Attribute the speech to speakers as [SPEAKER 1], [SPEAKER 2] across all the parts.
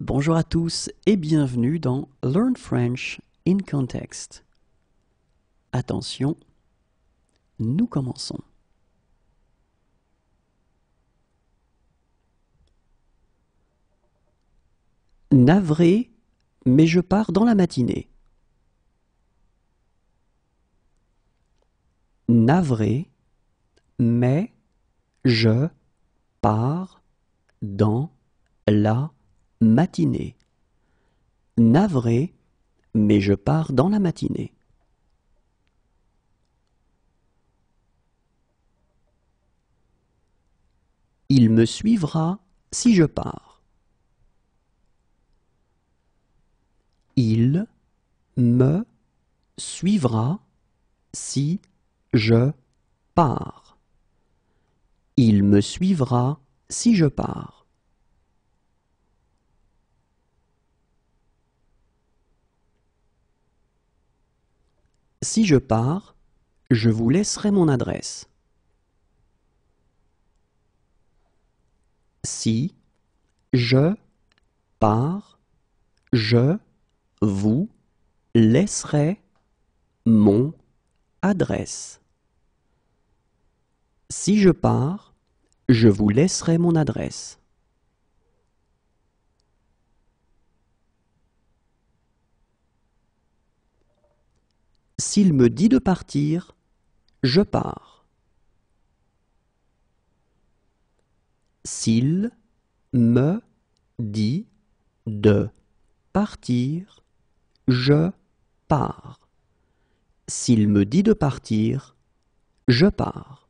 [SPEAKER 1] Bonjour à tous et bienvenue dans Learn French in Context. Attention, nous commençons. Navré, mais je pars dans la matinée. Navré, mais je pars dans la matinée. Navré, mais je pars dans la matinée. Il me suivra si je pars. Il me suivra si je pars. Il me suivra si je pars. Si je pars, je vous laisserai mon adresse. Si je pars, je vous laisserai mon adresse. Si je pars, je vous laisserai mon adresse. S'il me dit de partir, je pars. S'il me dit de partir, je pars. S'il me dit de partir, je pars.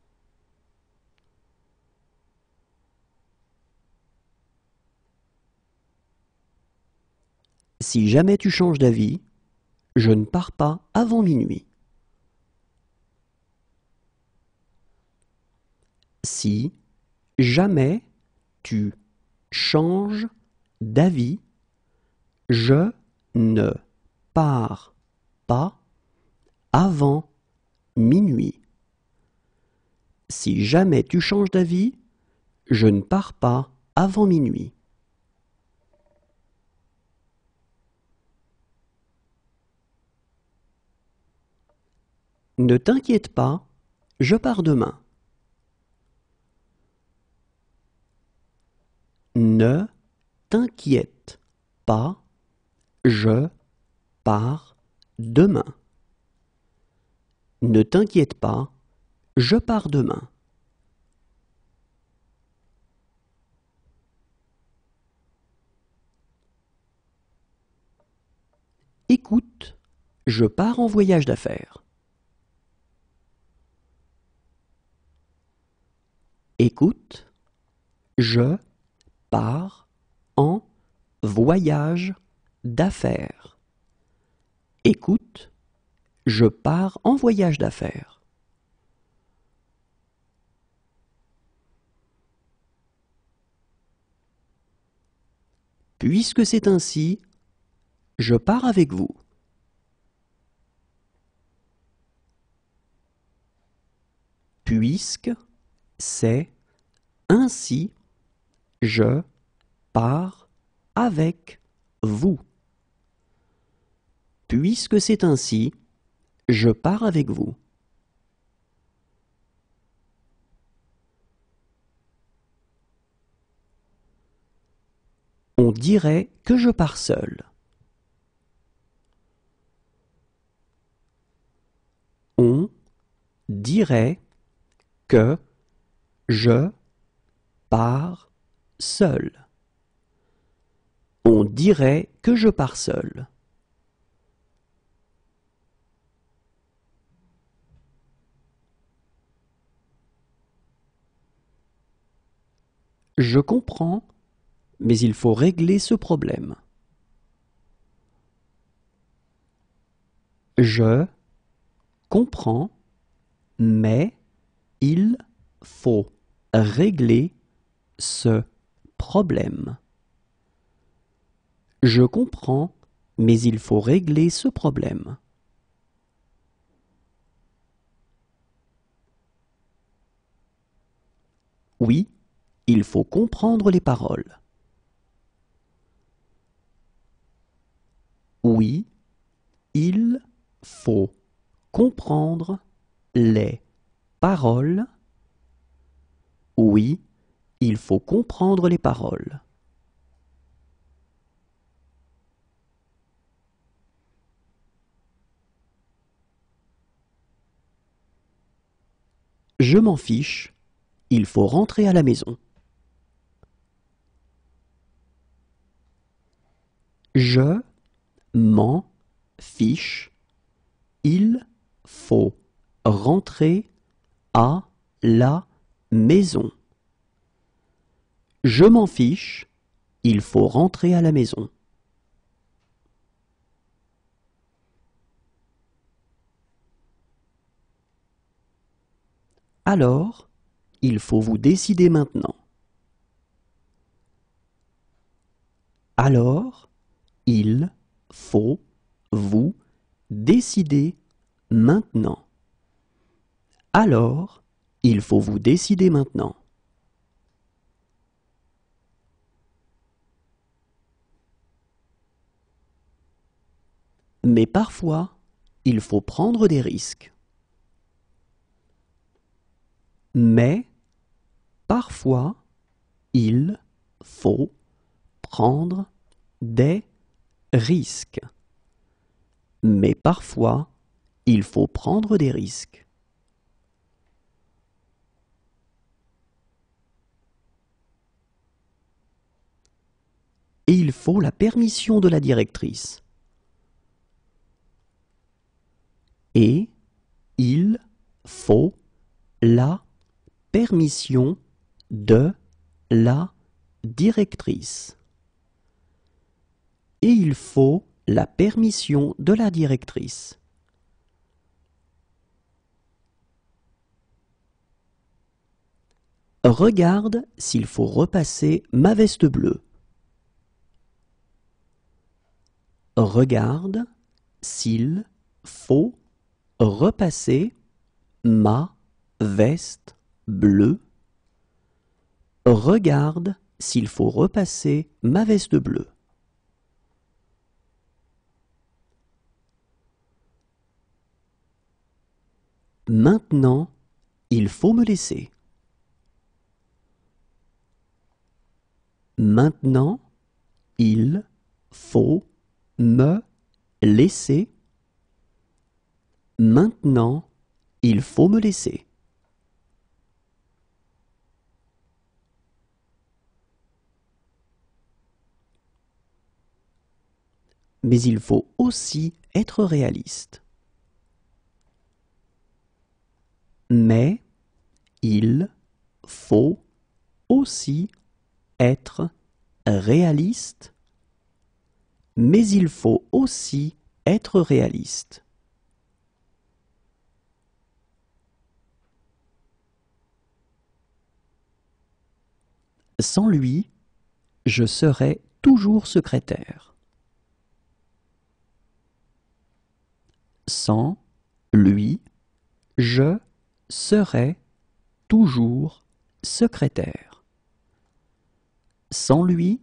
[SPEAKER 1] Si jamais tu changes d'avis, je ne pars pas avant minuit. Si jamais tu changes d'avis, je ne pars pas avant minuit. Si jamais tu changes d'avis, je ne pars pas avant minuit. Ne t'inquiète pas, je pars demain. Ne t'inquiète pas, je pars demain. Ne t'inquiète pas, je pars demain. Écoute, je pars en voyage d'affaires. Écoute, je pars en voyage d'affaires. Écoute, je pars en voyage d'affaires. Puisque c'est ainsi, je pars avec vous. Puisque c'est ainsi, je pars avec vous. Puisque c'est ainsi, je pars avec vous. On dirait que je pars seul. On dirait que je pars seul. On dirait que je pars seul. Je comprends, mais il faut régler ce problème. Je comprends, mais il faut régler ce problème. Je comprends, mais il faut régler ce problème. Oui, il faut comprendre les paroles. Oui, il faut comprendre les paroles. Oui, il faut comprendre les paroles. Je m'en fiche, il faut rentrer à la maison. Je m'en fiche, il faut rentrer à la maison. Je m'en fiche, il faut rentrer à la maison. Alors, il faut vous décider maintenant. Alors, il faut vous décider maintenant. Alors, il faut vous décider maintenant. Mais parfois, il faut prendre des risques. Mais parfois, il faut prendre des risques. Mais parfois, il faut prendre des risques. Et il faut la permission de la directrice. Et il faut la permission de la directrice. Et il faut la permission de la directrice. Regarde s'il faut repasser ma veste bleue. Regarde s'il faut repasser ma veste bleue. Regarde s'il faut repasser ma veste bleue. Maintenant, il faut me laisser. Maintenant, il faut me laisser. Maintenant, il faut me laisser. Mais il faut aussi être réaliste. Mais il faut aussi être réaliste. Mais il faut aussi être réaliste. Sans lui, je serai toujours secrétaire. Sans lui, je serai toujours secrétaire. Sans lui,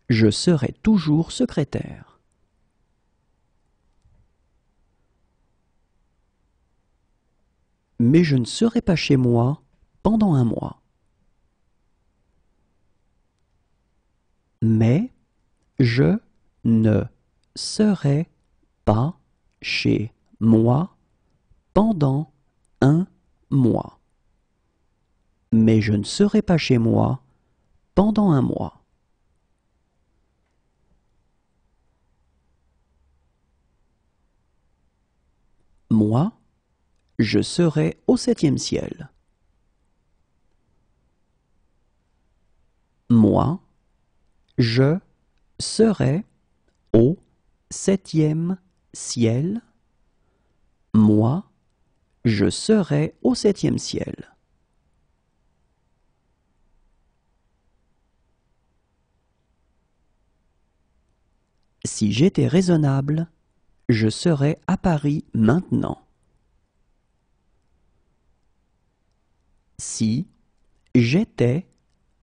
[SPEAKER 1] je serai toujours secrétaire. Mais je ne serai pas chez moi pendant un mois. Mais je ne serai pas chez moi pendant un mois. Mais je ne serai pas chez moi pendant un mois. Moi, je serai au 7e ciel. Moi, je serai au 7e ciel. Moi, je serai au 7e ciel. Si j'étais raisonnable, je serais à Paris maintenant. Si j'étais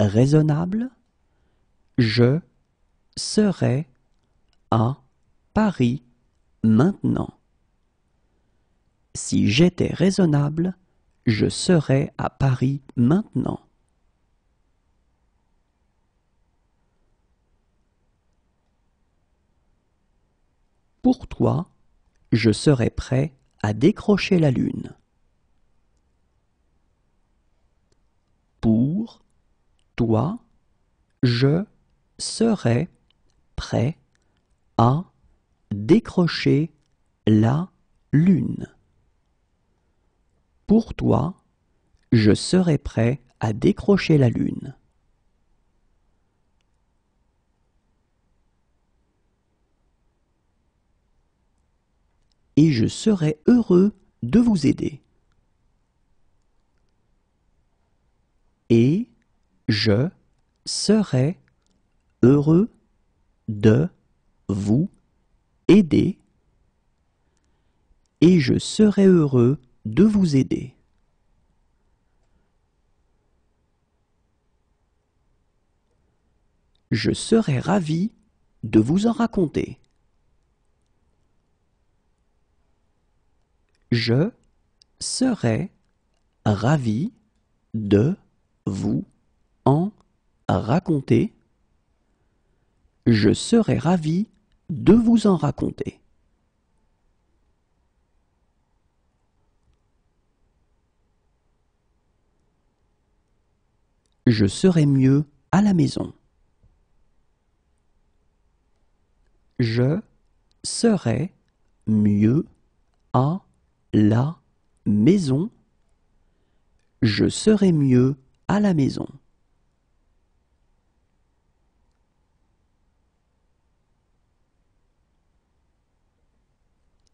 [SPEAKER 1] raisonnable, je serais à Paris maintenant. Si j'étais raisonnable, je serais à Paris maintenant. Pour toi, je serais prêt à décrocher la lune. Pour toi, je serais prêt à décrocher la lune. Pour toi, je serais prêt à décrocher la lune. Et je serais heureux de vous aider. Et je serais heureux de vous aider. Et je serais heureux de vous aider. Je serais ravi de vous en raconter. Je serais ravi de vous en raconter. Je serais ravi de vous en raconter. Je serais mieux à la maison. Je serais mieux à la maison. Je serais mieux à la maison.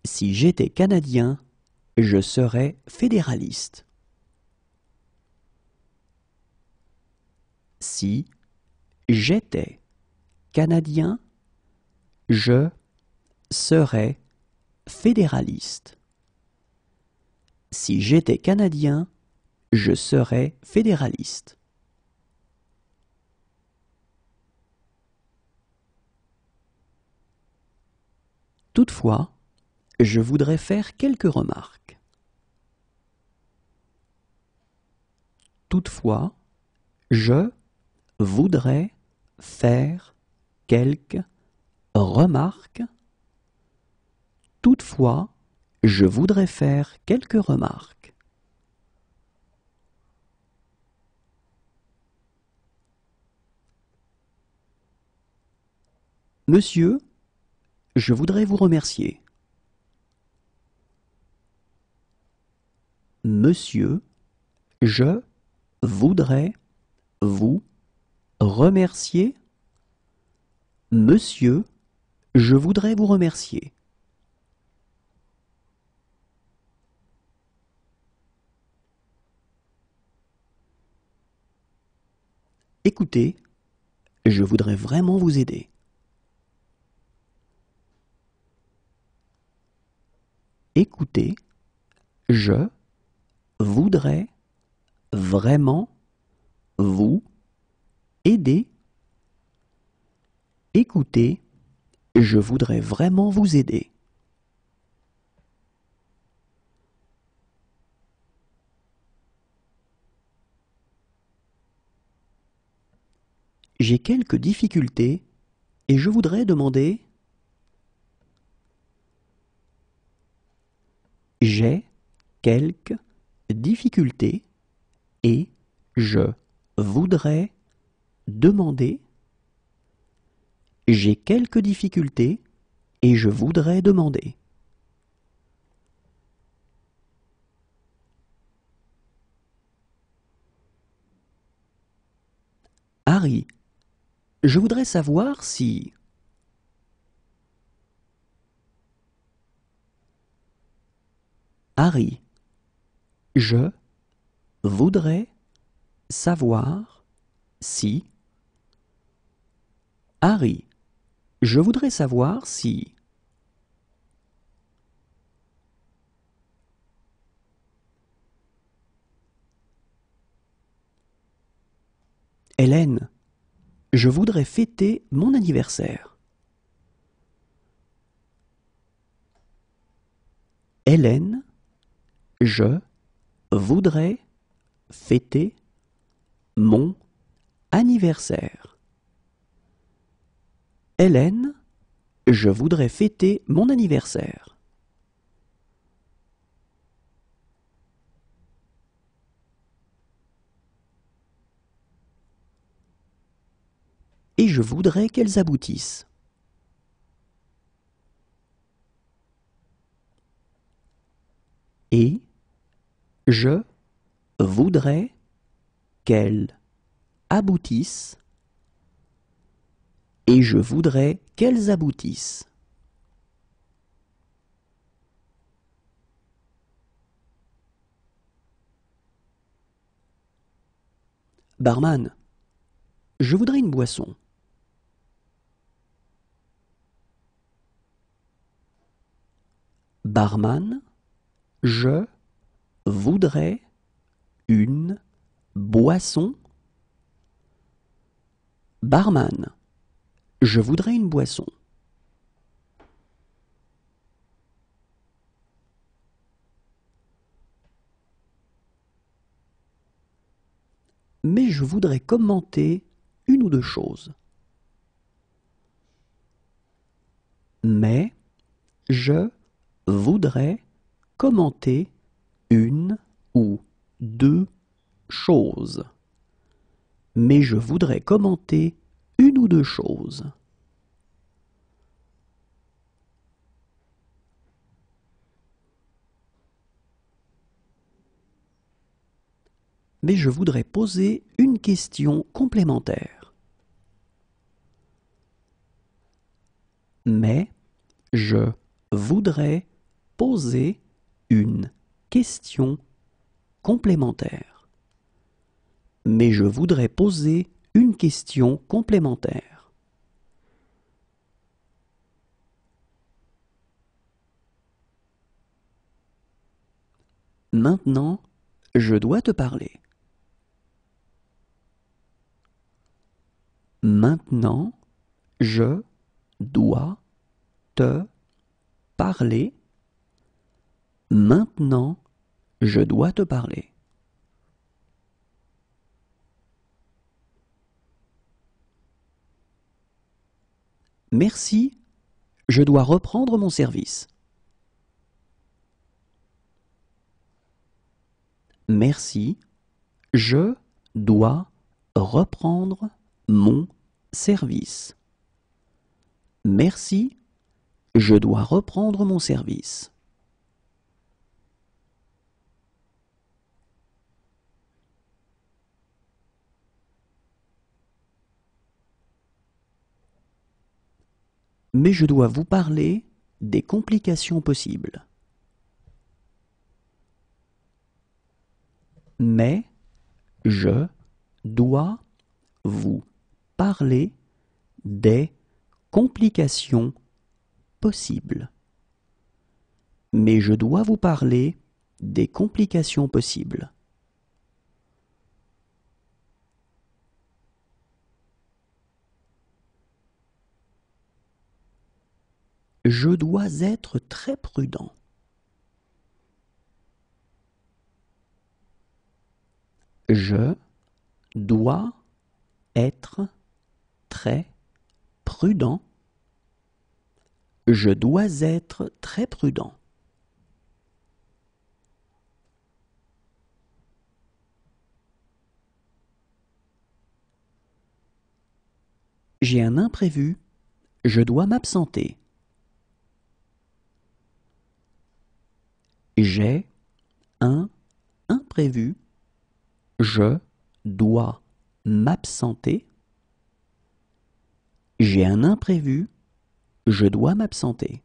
[SPEAKER 1] Si j'étais Canadien, je serais fédéraliste. Si j'étais Canadien, je serais fédéraliste. Si j'étais Canadien, je serais fédéraliste. Toutefois, je voudrais faire quelques remarques. Toutefois, je voudrais faire quelques remarques. Toutefois, je voudrais faire quelques remarques. Monsieur, je voudrais vous remercier. Monsieur, je voudrais vous remercier. Monsieur, je voudrais vous remercier. Écoutez, je voudrais vraiment vous aider. Écoutez, je voudrais vraiment vous aider. Écoutez, je voudrais vraiment vous aider. J'ai quelques difficultés et je voudrais demander. J'ai quelques difficultés et je voudrais demander. J'ai quelques difficultés et je voudrais demander. Harry, je voudrais savoir si... Harry, je voudrais savoir si... Harry, je voudrais savoir si... Hélène, je voudrais fêter mon anniversaire. Hélène, je voudrais fêter mon anniversaire. Hélène, je voudrais fêter mon anniversaire. Et je voudrais qu'elles aboutissent. Et je voudrais qu'elles aboutissent. Et je voudrais qu'elles aboutissent. Barman, je voudrais une boisson. Barman, je voudrais une boisson. Barman, je voudrais une boisson. Mais je voudrais commenter une ou deux choses. Mais je voudrais commenter une ou deux choses. Mais je voudrais commenter une ou deux choses. Mais je voudrais poser une question complémentaire. Mais je voudrais poser une question complémentaire. Mais je voudrais poser une question complémentaire. Maintenant, je dois te parler. Maintenant, je dois te parler. Maintenant, je dois te parler. Merci, je dois reprendre mon service. Merci, je dois reprendre mon service. Merci, je dois reprendre mon service. Mais je dois vous parler des complications possibles. Mais je dois vous parler des complications possibles. Mais je dois vous parler des complications possibles. Je dois être très prudent. Je dois être très prudent. Je dois être très prudent. J'ai un imprévu. Je dois m'absenter. J'ai un imprévu. Je dois m'absenter. J'ai un imprévu. Je dois m'absenter.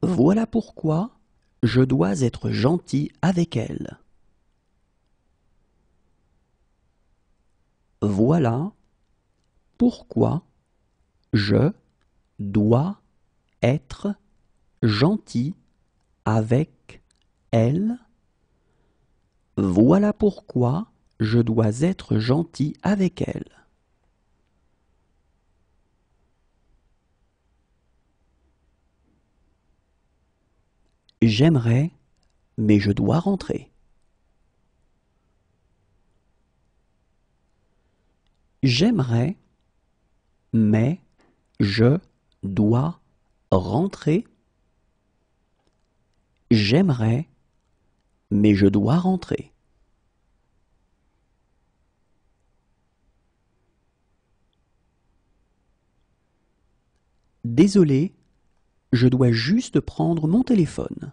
[SPEAKER 1] Voilà pourquoi je dois être gentil avec elle. Voilà pourquoi je dois être gentil avec elle. Voilà pourquoi je dois être gentil avec elle. J'aimerais, mais je dois rentrer. J'aimerais, mais je dois rentrer. J'aimerais, mais je dois rentrer. Désolé, je dois juste prendre mon téléphone.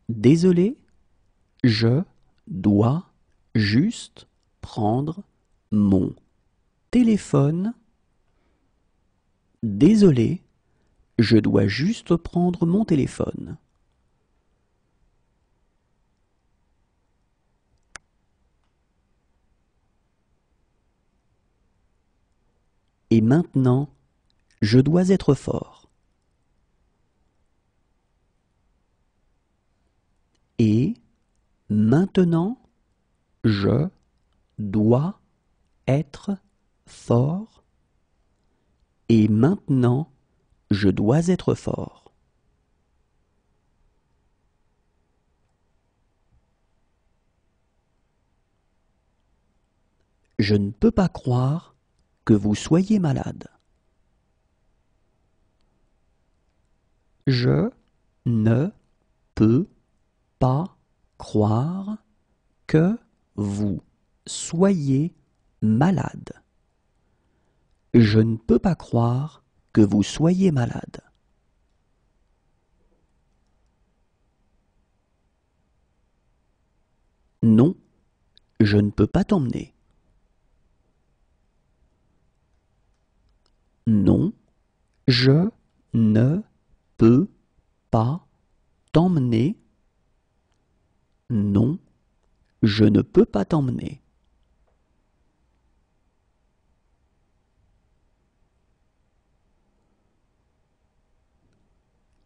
[SPEAKER 1] Désolé, je dois juste prendre mon téléphone. Désolé, je dois juste prendre mon téléphone. Et maintenant, je dois être fort. Et maintenant, je dois être fort. Et maintenant, je dois être fort. Je ne peux pas croire que vous soyez malade. Je ne peux pas croire que vous soyez malade. Je ne peux pas croire que vous soyez malade. Non, je ne peux pas t'emmener. Non, je ne peux pas t'emmener. Non, je ne peux pas t'emmener.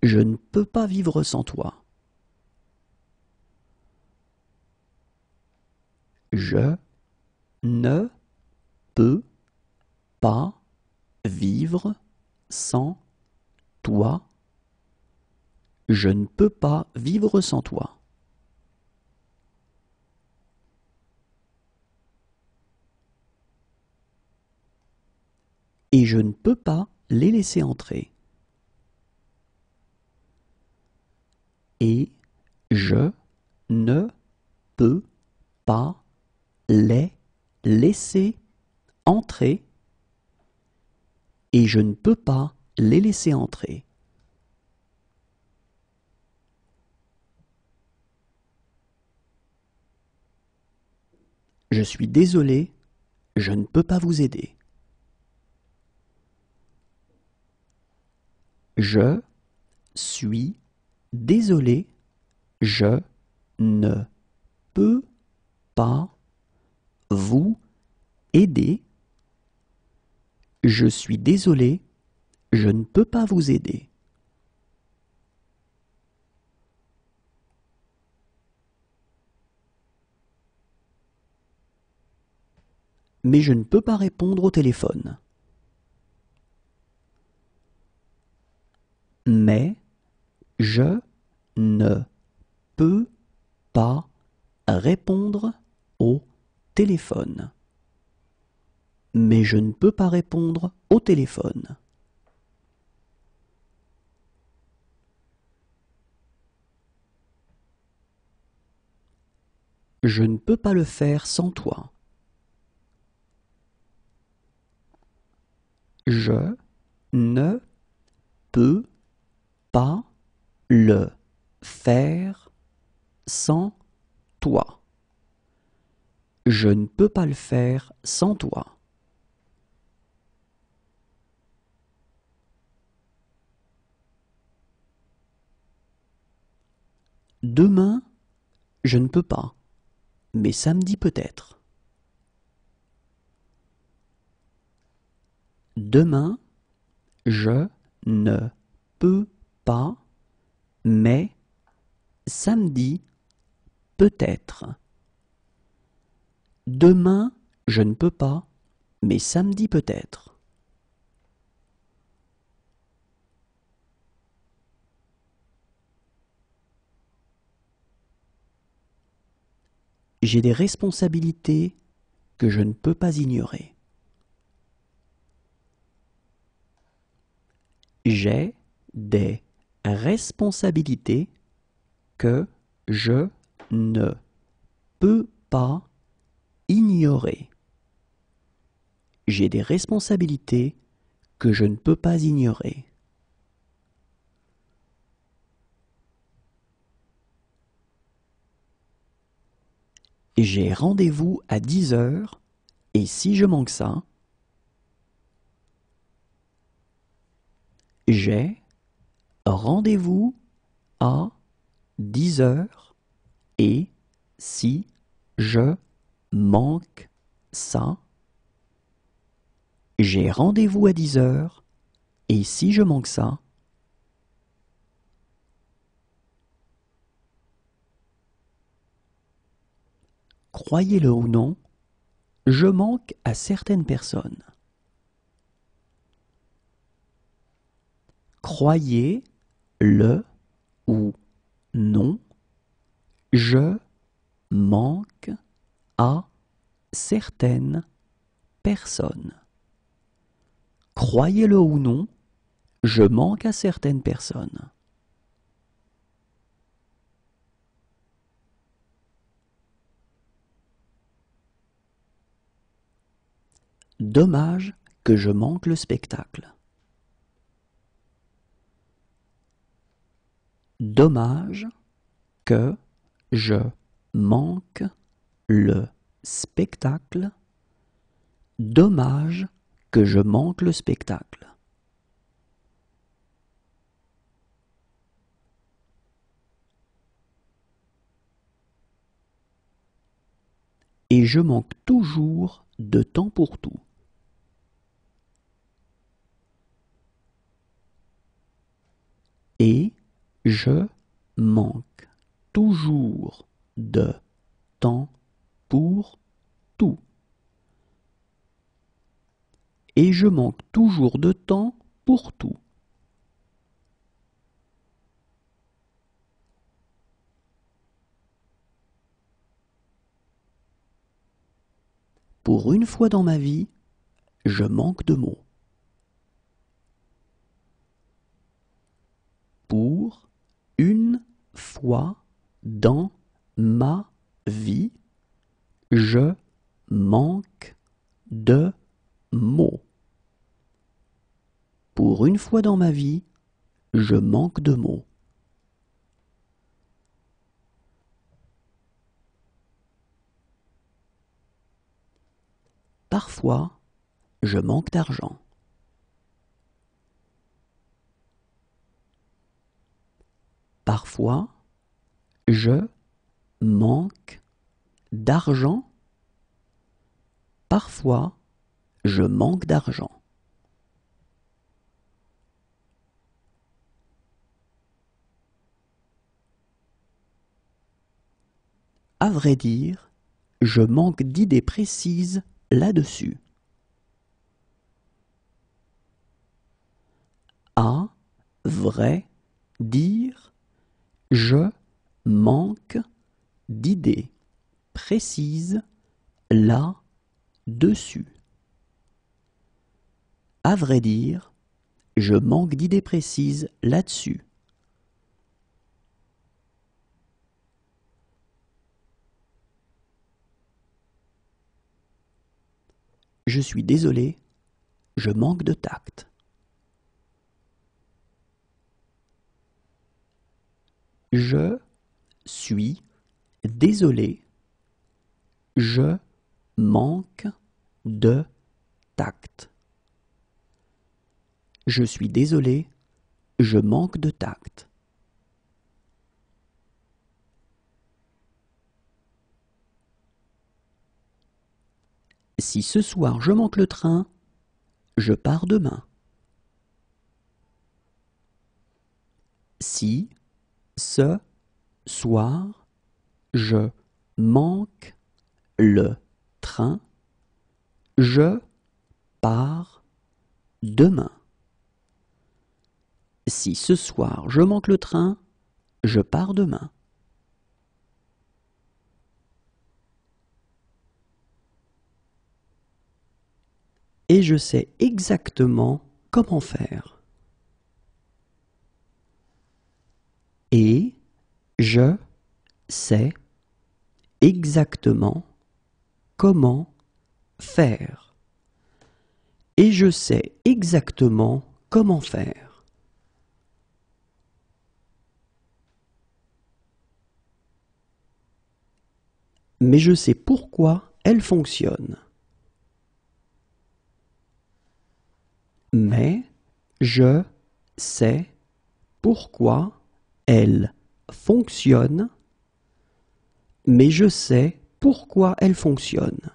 [SPEAKER 1] Je ne peux pas vivre sans toi. Je ne peux pas vivre sans toi. Je ne peux pas vivre sans toi. Et je ne peux pas les laisser entrer. Et je ne peux pas les laisser entrer. Et je ne peux pas les laisser entrer. Je suis désolé, je ne peux pas vous aider. Je suis désolé, je ne peux pas vous aider. Je suis désolé, je ne peux pas vous aider. Mais je ne peux pas répondre au téléphone. Mais je ne peux pas répondre au téléphone. Mais je ne peux pas répondre au téléphone. Je ne peux pas le faire sans toi. Je ne peux pas le faire sans toi. Je ne peux pas le faire sans toi. Demain, je ne peux pas, mais samedi peut-être. Demain, je ne peux pas, mais samedi peut-être. Demain, je ne peux pas, mais samedi peut-être. J'ai des responsabilités que je ne peux pas ignorer. J'ai des responsabilités que je ne peux pas ignorer. J'ai des responsabilités que je ne peux pas ignorer. J'ai rendez-vous à 10 heures et si je manque ça, j'ai rendez-vous à 10 heures et si je manque ça, j'ai rendez-vous à 10 heures et si je manque ça, croyez-le ou non, je manque à certaines personnes. Croyez-le ou non, je manque à certaines personnes. Croyez-le ou non, je manque à certaines personnes. Dommage que je manque le spectacle. Dommage que je manque le spectacle. Dommage que je manque le spectacle. Et je manque toujours de temps pour tout. Et je manque toujours de temps pour tout. Et je manque toujours de temps pour tout. Pour une fois dans ma vie, je manque de mots. Pour une fois dans ma vie, je manque de mots. Pour une fois dans ma vie, je manque de mots. Parfois, je manque d'argent. Parfois, je manque d'argent. Parfois, je manque d'argent. À vrai dire, je manque d'idées précises là-dessus. À vrai dire, je manque d'idées précises là-dessus. À vrai dire, je manque d'idées précises là-dessus. Je suis désolé, je manque de tact. Je suis désolé, je manque de tact. Je suis désolé, je manque de tact. Si ce soir je manque le train, je pars demain. Si ce soir je manque le train, je pars demain. Si ce soir je manque le train, je pars demain. et je sais exactement comment faire. Et je sais exactement comment faire. Et je sais exactement comment faire. Mais je sais pourquoi elle fonctionne. Mais je sais pourquoi elle fonctionne. Mais je sais pourquoi elle fonctionne.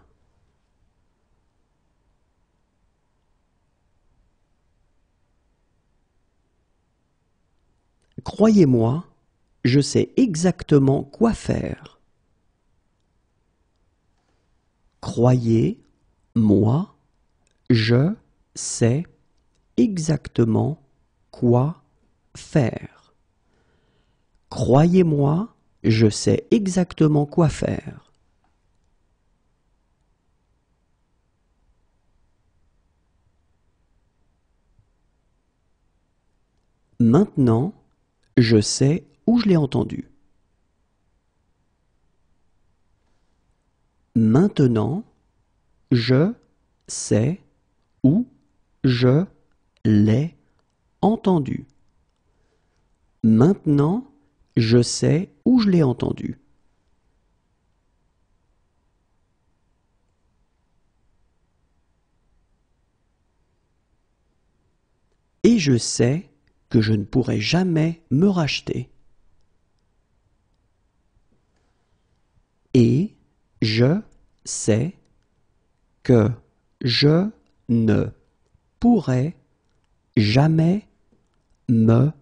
[SPEAKER 1] Croyez-moi, je sais exactement quoi faire. Croyez-moi, je sais exactement quoi faire. Croyez-moi, je sais exactement quoi faire. Maintenant, je sais où je l'ai entendu. Maintenant, je sais où je l'ai entendu. Maintenant, je sais où je l'ai entendu. Et je sais que je ne pourrai jamais me racheter. Et je sais que je ne pourrai jamais me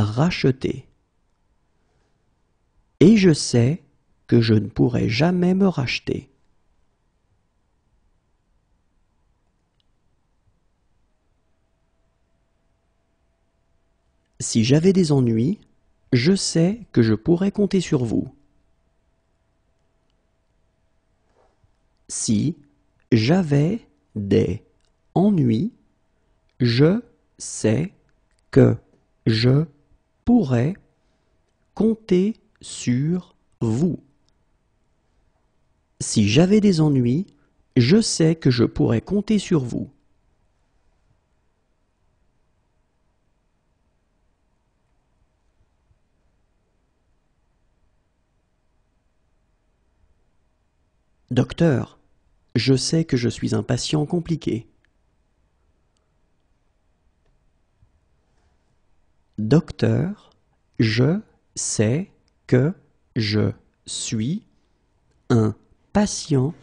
[SPEAKER 1] racheter. Et je sais que je ne pourrai jamais me racheter. Si j'avais des ennuis, je sais que je pourrais compter sur vous. Si j'avais des ennuis, je sais que je pourrais compter sur vous. Si j'avais des ennuis, je sais que je pourrais compter sur vous. Docteur, je sais que je suis un patient compliqué. Docteur, je sais que je suis un patient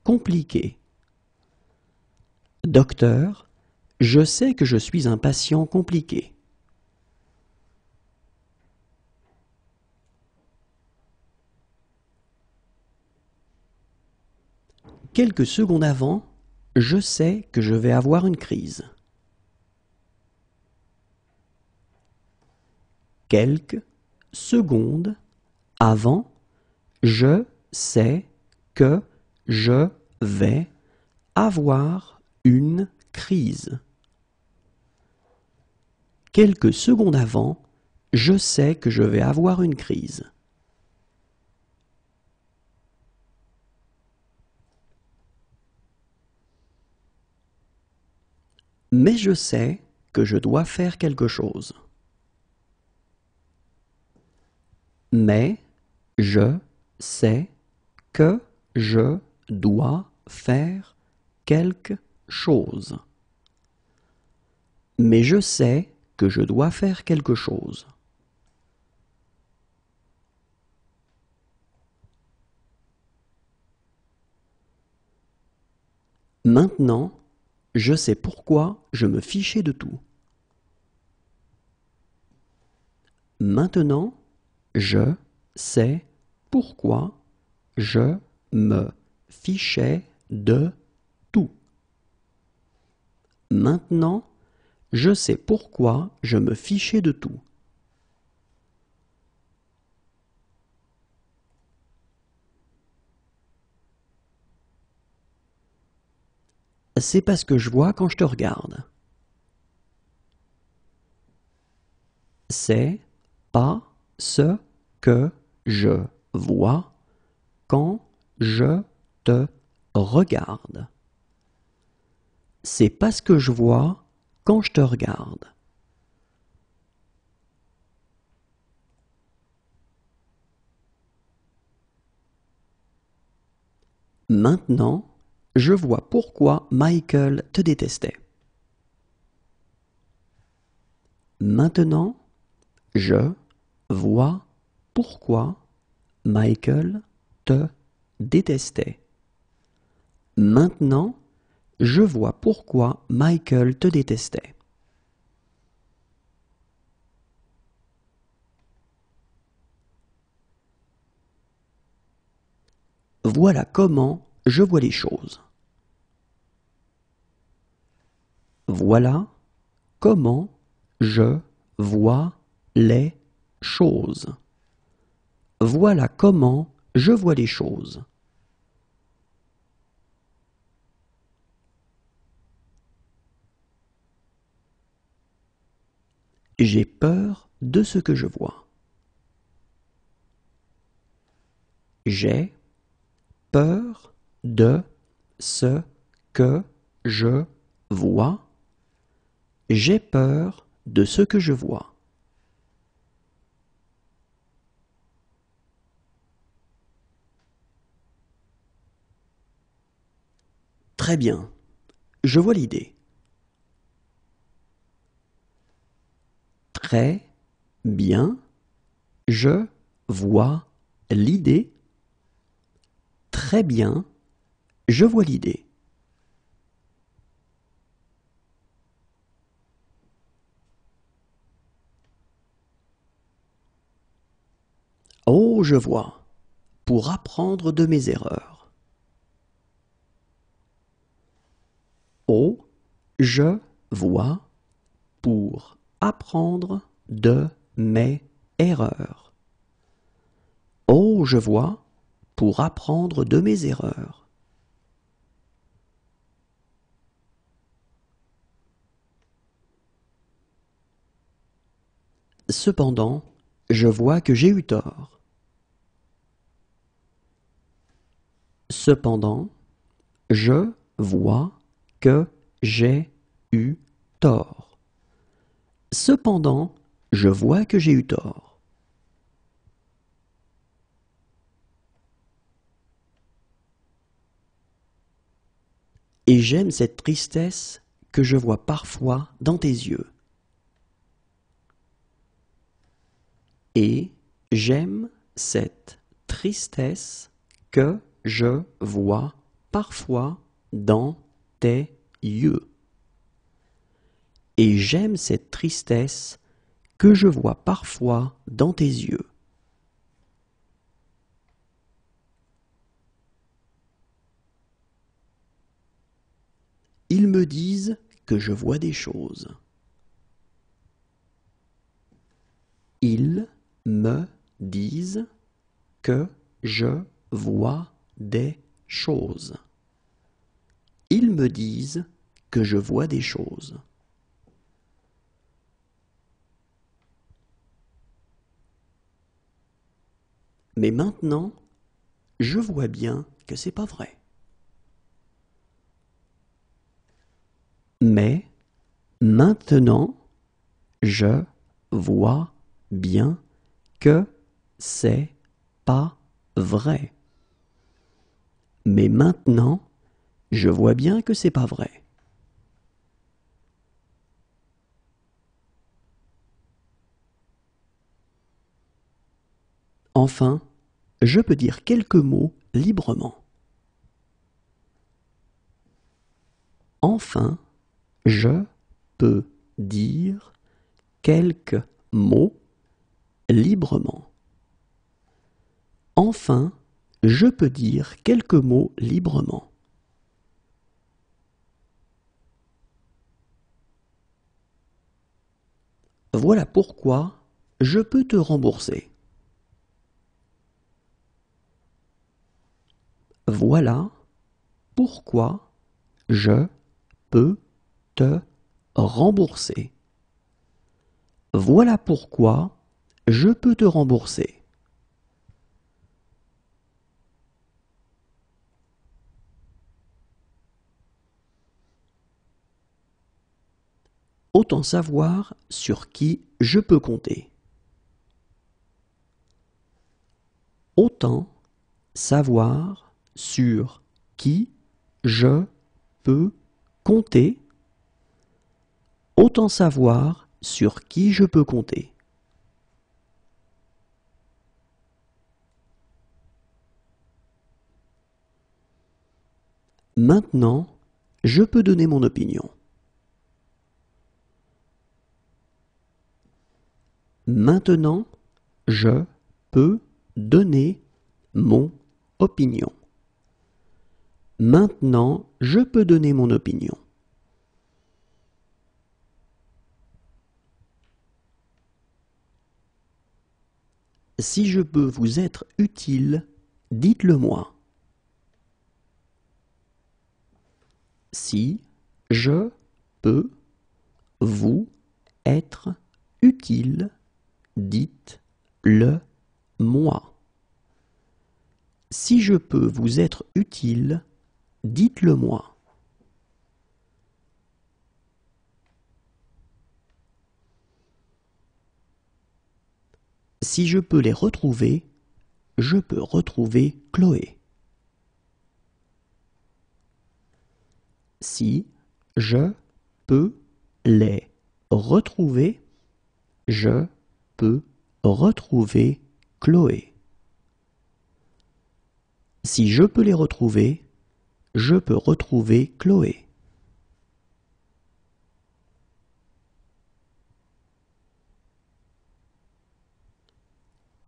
[SPEAKER 1] compliqué. Docteur, je sais que je suis un patient compliqué. Quelques secondes avant, je sais que je vais avoir une crise. Quelques secondes avant, je sais que je vais avoir une crise. Quelques secondes avant, je sais que je vais avoir une crise. Mais je sais que je dois faire quelque chose. Mais je sais que je dois faire quelque chose. Mais je sais que je dois faire quelque chose. Maintenant, je sais pourquoi je me fichais de tout. Maintenant, je sais pourquoi je me fichais de tout. Maintenant, je sais pourquoi je me fichais de tout. c'est pas ce que je vois quand je te regarde. C'est pas ce que je vois quand je te regarde. C'est pas ce que je vois quand je te regarde. Maintenant, je vois pourquoi Michael te détestait. Maintenant, je vois pourquoi Michael te détestait. Maintenant, je vois pourquoi Michael te détestait. Voilà comment je vois les choses. Voilà comment je vois les choses. Voilà comment je vois les choses. J'ai peur de ce que je vois. J'ai peur de ce que je vois. J'ai peur de ce que je vois. Très bien, je vois l'idée. Très bien, je vois l'idée. Très bien, je vois l'idée. Oh, je vois. Pour apprendre de mes erreurs. Oh, je vois. Pour apprendre de mes erreurs. Oh, je vois. Pour apprendre de mes erreurs. Cependant, je vois que j'ai eu tort. Cependant, je vois que j'ai eu tort. Cependant, je vois que j'ai eu tort. Et j'aime cette tristesse que je vois parfois dans tes yeux. Et j'aime cette tristesse que je vois parfois dans tes yeux. Et j'aime cette tristesse que je vois parfois dans tes yeux. Ils me disent que je vois des choses. Ils me disent que je vois des choses. Ils me disent que je vois des choses. Mais maintenant, je vois bien que c'est pas vrai. Mais maintenant, je vois bien que c'est pas vrai. Mais maintenant, je vois bien que c'est pas vrai. Enfin, je peux dire quelques mots librement. Enfin, je peux dire quelques mots librement. Enfin, je peux dire quelques mots librement. Voilà pourquoi je peux te rembourser. Voilà pourquoi je peux te rembourser. Voilà pourquoi je peux te rembourser. Autant savoir sur qui je peux compter. Autant savoir sur qui je peux compter. Autant savoir sur qui je peux compter. Maintenant, je peux donner mon opinion. Maintenant, je peux donner mon opinion. Maintenant, je peux donner mon opinion. Si je peux vous être utile, dites-le moi. Si je peux vous être utile, dites-le moi. Si je peux vous être utile, dites-le moi. Si je peux les retrouver, je peux retrouver Chloé. Si je peux les retrouver, je peux retrouver Chloé. Si je peux les retrouver, je peux retrouver Chloé.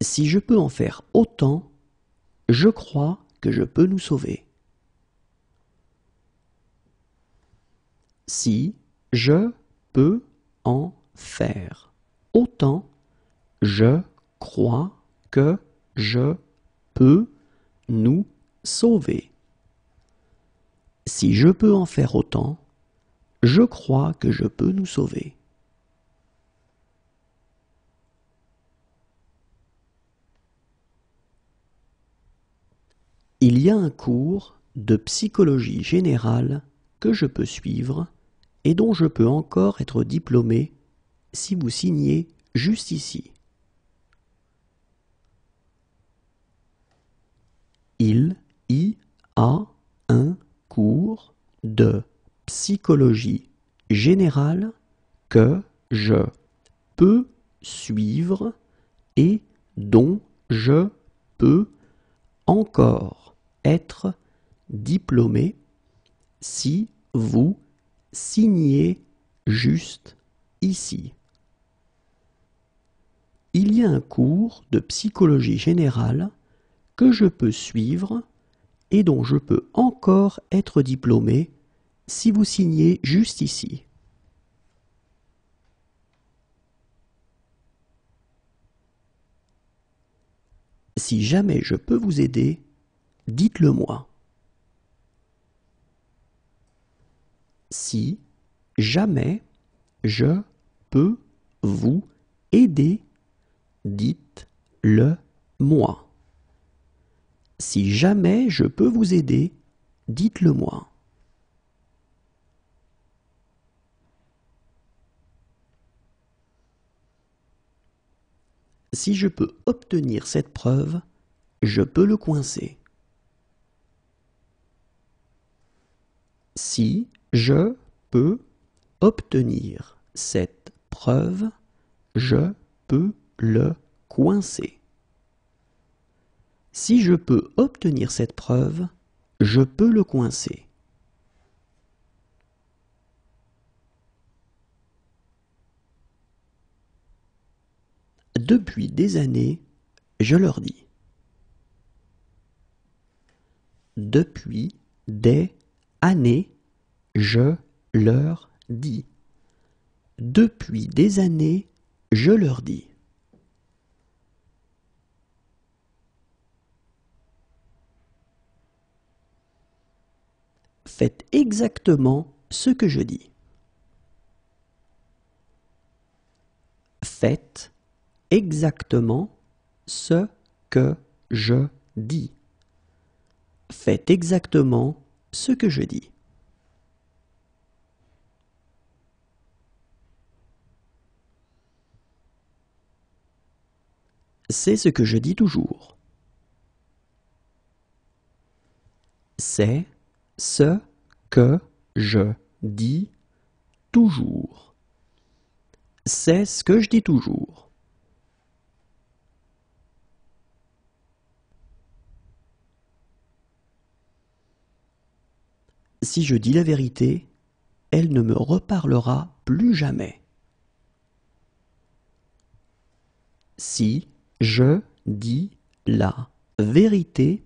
[SPEAKER 1] Si je peux en faire autant, je crois que je peux nous sauver. Si je peux en faire autant, je crois que je peux nous sauver. Si je peux en faire autant, je crois que je peux nous sauver. Il y a un cours de psychologie générale que je peux suivre et dont je peux encore être diplômé si vous signez juste ici. Il y a un cours de psychologie générale que je peux suivre et dont je peux encore être diplômé si vous signez juste ici. Il y a un cours de psychologie générale que je peux suivre et dont je peux encore être diplômé si vous signez juste ici. Si jamais je peux vous aider, dites-le moi. Si jamais je peux vous aider, dites-le moi. Si jamais je peux vous aider, dites-le moi. Si je peux obtenir cette preuve, je peux le coincer. Si je peux obtenir cette preuve, je peux le coincer. Si je peux obtenir cette preuve, je peux le coincer. Depuis des années, je leur dis. Depuis des années, je leur dis. Depuis des années, je leur dis. Faites exactement ce que je dis. Faites exactement ce que je dis. Faites exactement ce que je dis. C'est ce que je dis toujours. C'est ce que je dis toujours. C'est ce que je dis toujours. Si je dis la vérité, elle ne me reparlera plus jamais. Si je dis la vérité,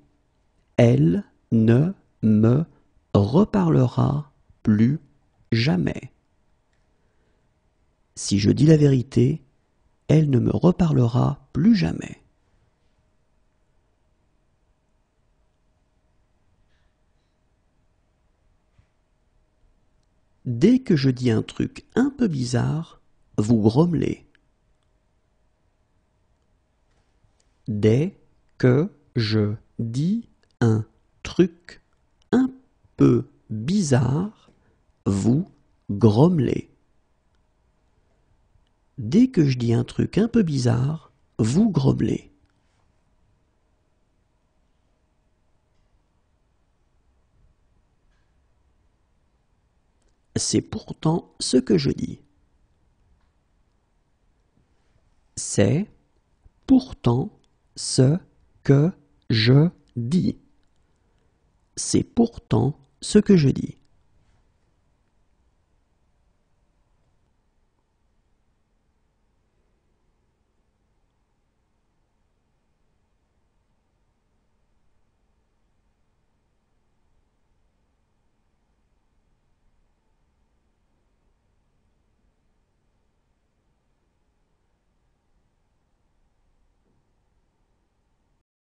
[SPEAKER 1] elle ne me reparlera plus jamais. Si je dis la vérité, elle ne me reparlera plus jamais. Dès que je dis un truc un peu bizarre, vous grommelez. Dès que je dis un truc un peu bizarre, vous grommelez. Dès que je dis un truc un peu bizarre, vous grommelez. C'est pourtant ce que je dis. C'est pourtant ce que je dis. C'est pourtant ce que je dis.